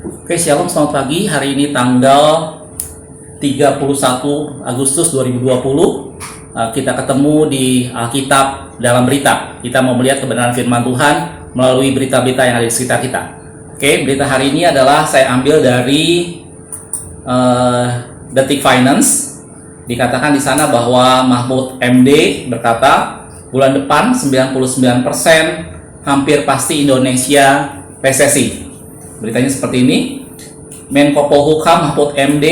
Oke, Shalom, selamat pagi. Hari ini tanggal 31 Agustus 2020. Kita ketemu di Alkitab dalam berita. Kita mau melihat kebenaran firman Tuhan melalui berita-berita yang ada di sekitar kita. Oke, berita hari ini adalah saya ambil dari Detik Finance. Dikatakan di sana bahwa Mahfud MD berkata, bulan depan 99% hampir pasti Indonesia resesi. Beritanya seperti ini. Menko Polhukam Mahfud MD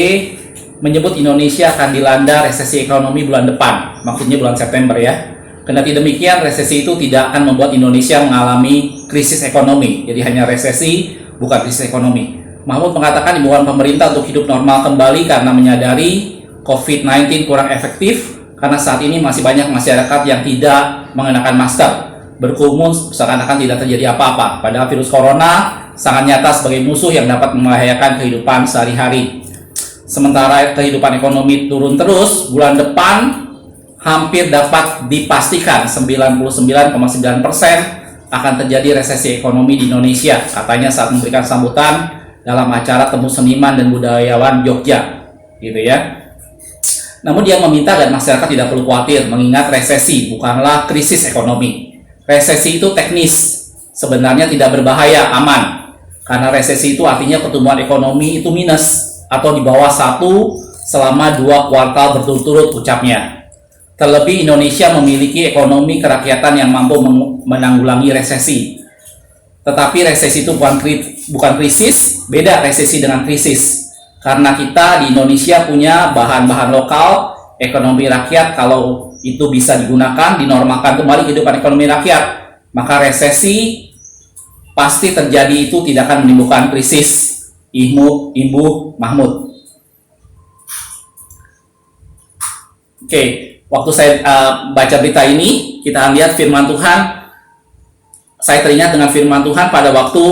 menyebut Indonesia akan dilanda resesi ekonomi bulan depan, maksudnya bulan September ya. Kendati demikian, resesi itu tidak akan membuat Indonesia mengalami krisis ekonomi. Jadi hanya resesi, bukan krisis ekonomi. Mahfud mengatakan himbauan pemerintah untuk hidup normal kembali karena menyadari COVID-19 kurang efektif karena saat ini masih banyak masyarakat yang tidak mengenakan masker, berkerumun seakan-akan tidak terjadi apa-apa. Padahal virus corona sangat nyata sebagai musuh yang dapat membahayakan kehidupan sehari-hari. Sementara kehidupan ekonomi turun terus, bulan depan hampir dapat dipastikan 99,9% akan terjadi resesi ekonomi di Indonesia, katanya saat memberikan sambutan dalam acara temu seniman dan budayawan Jogja, gitu ya. Namun dia meminta agar masyarakat tidak perlu khawatir, mengingat resesi bukanlah krisis ekonomi. Resesi itu teknis, sebenarnya tidak berbahaya, aman. Karena resesi itu artinya pertumbuhan ekonomi itu minus atau di bawah 1 selama 2 kuartal berturut-turut, ucapnya. Terlebih Indonesia memiliki ekonomi kerakyatan yang mampu menanggulangi resesi. Tetapi resesi itu bukan krisis, beda resesi dengan krisis. Karena kita di Indonesia punya bahan-bahan lokal, ekonomi rakyat, kalau itu bisa digunakan, dinormalkan kembali kehidupan ekonomi rakyat, maka resesi pasti terjadi, itu tidak akan menimbulkan krisis. Imbuh Mahmud. Oke, waktu saya baca berita ini, kita lihat firman Tuhan. Saya teringat dengan firman Tuhan pada waktu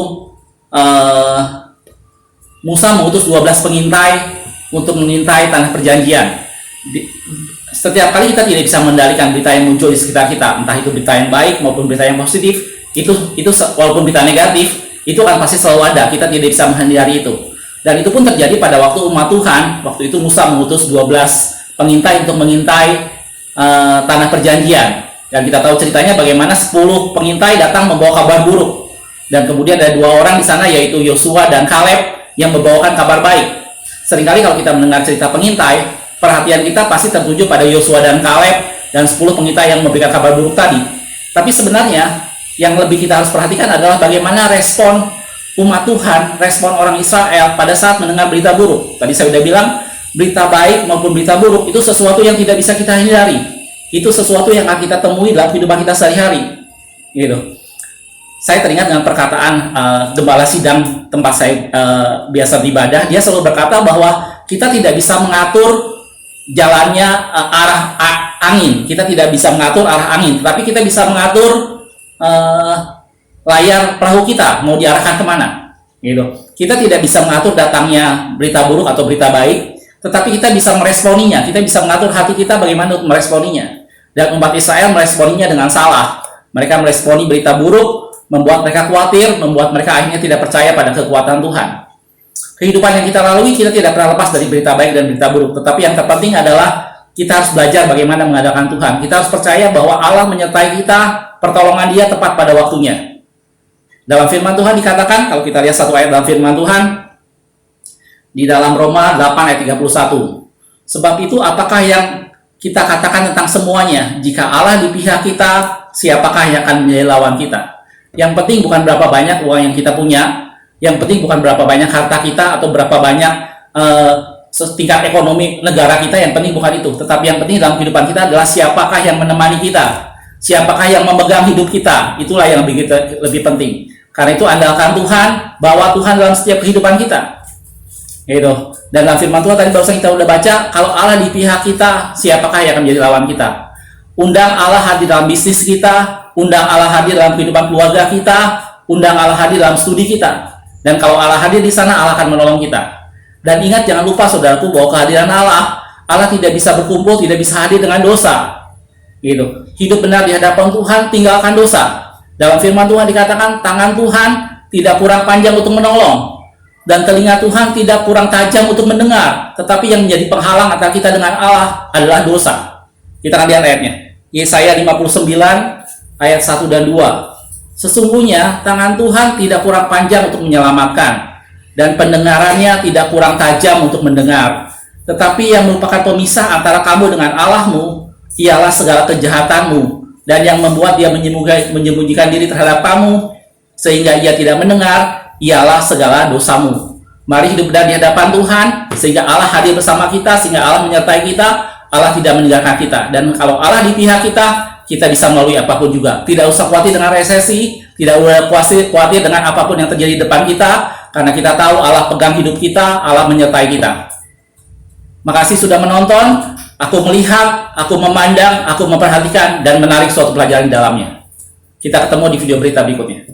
Musa mengutus 12 pengintai untuk mengintai tanah perjanjian. Setiap kali kita tidak bisa mengendalikan berita yang muncul di sekitar kita, entah itu berita yang baik maupun berita yang positif. Itu walaupun berita negatif, itu kan pasti selalu ada, kita tidak bisa menghindari itu. Dan itu pun terjadi pada waktu umat Tuhan. Waktu itu Musa mengutus 12 pengintai untuk mengintai tanah perjanjian. Dan kita tahu ceritanya bagaimana 10 pengintai datang membawa kabar buruk. Dan kemudian ada 2 orang di sana, yaitu Yosua dan Kaleb, yang membawakan kabar baik. Seringkali kalau kita mendengar cerita pengintai, perhatian kita pasti tertuju pada Yosua dan Kaleb dan 10 pengintai yang memberikan kabar buruk tadi. Tapi sebenarnya yang lebih kita harus perhatikan adalah bagaimana respon umat Tuhan, respon orang Israel pada saat mendengar berita buruk. Tadi saya sudah bilang, berita baik maupun berita buruk itu sesuatu yang tidak bisa kita hindari. Itu sesuatu yang akan kita temui dalam kehidupan kita sehari-hari. Gitu. Saya teringat dengan perkataan gembala sidang tempat saya biasa beribadah. Dia selalu berkata bahwa kita tidak bisa mengatur jalannya arah angin. Kita tidak bisa mengatur arah angin, tetapi kita bisa mengatur layar perahu kita mau diarahkan kemana, gitu. Kita tidak bisa mengatur datangnya berita buruk atau berita baik, tetapi kita bisa meresponinya. Kita bisa mengatur hati kita bagaimana untuk meresponinya. Dan umat Israel meresponinya dengan salah. Mereka meresponi berita buruk, membuat mereka khawatir, membuat mereka akhirnya tidak percaya pada kekuatan Tuhan. Kehidupan yang kita lalui, kita tidak pernah lepas dari berita baik dan berita buruk. Tetapi yang terpenting adalah kita harus belajar bagaimana mengandalkan Tuhan. Kita harus percaya bahwa Allah menyertai kita, pertolongan Dia tepat pada waktunya. Dalam firman Tuhan dikatakan, kalau kita lihat satu ayat dalam firman Tuhan, di dalam Roma 8 ayat 31. Sebab itu apakah yang kita katakan tentang semuanya? Jika Allah di pihak kita, siapakah yang akan menjadi lawan kita? Yang penting bukan berapa banyak uang yang kita punya, yang penting bukan berapa banyak harta kita, atau berapa banyak tingkat ekonomi negara kita, yang penting bukan itu. Tetapi yang penting dalam kehidupan kita adalah siapakah yang menemani kita, siapakah yang memegang hidup kita. Itulah yang lebih penting. Karena itu andalkan Tuhan, bawa Tuhan dalam setiap kehidupan kita. Gitu. Dan dalam firman Tuhan tadi barusan kita udah baca, kalau Allah di pihak kita, siapakah yang akan menjadi lawan kita? Undang Allah hadir dalam bisnis kita, undang Allah hadir dalam kehidupan keluarga kita, undang Allah hadir dalam studi kita. Dan kalau Allah hadir di sana, Allah akan menolong kita. Dan ingat, jangan lupa saudaraku, bahwa kehadiran Allah tidak bisa berkumpul, tidak bisa hadir dengan dosa. Gitu. Hidup benar di hadapan Tuhan, tinggalkan dosa. Dalam firman Tuhan dikatakan, tangan Tuhan tidak kurang panjang untuk menolong. Dan telinga Tuhan tidak kurang tajam untuk mendengar, tetapi yang menjadi penghalang antara kita dengan Allah adalah dosa. Kita akan lihat ayatnya. Yesaya 59 ayat 1 dan 2. Sesungguhnya tangan Tuhan tidak kurang panjang untuk menyelamatkan, dan pendengarannya tidak kurang tajam untuk mendengar. Tetapi yang merupakan pemisah antara kamu dengan Allahmu ialah segala kejahatanmu, dan yang membuat dia menyembunyikan diri terhadap kamu sehingga ia tidak mendengar ialah segala dosamu. Mari hidup di hadapan Tuhan sehingga Allah hadir bersama kita, sehingga Allah menyertai kita, Allah tidak meninggalkan kita. Dan kalau Allah di pihak kita, kita bisa melalui apapun juga. Tidak usah khawatir dengan resesi, tidak usah khawatir dengan apapun yang terjadi di depan kita, karena kita tahu Allah pegang hidup kita, Allah menyertai kita. Makasih sudah menonton. Aku melihat, aku memandang, aku memperhatikan dan menarik suatu pelajaran di dalamnya. Kita ketemu di video berita berikutnya.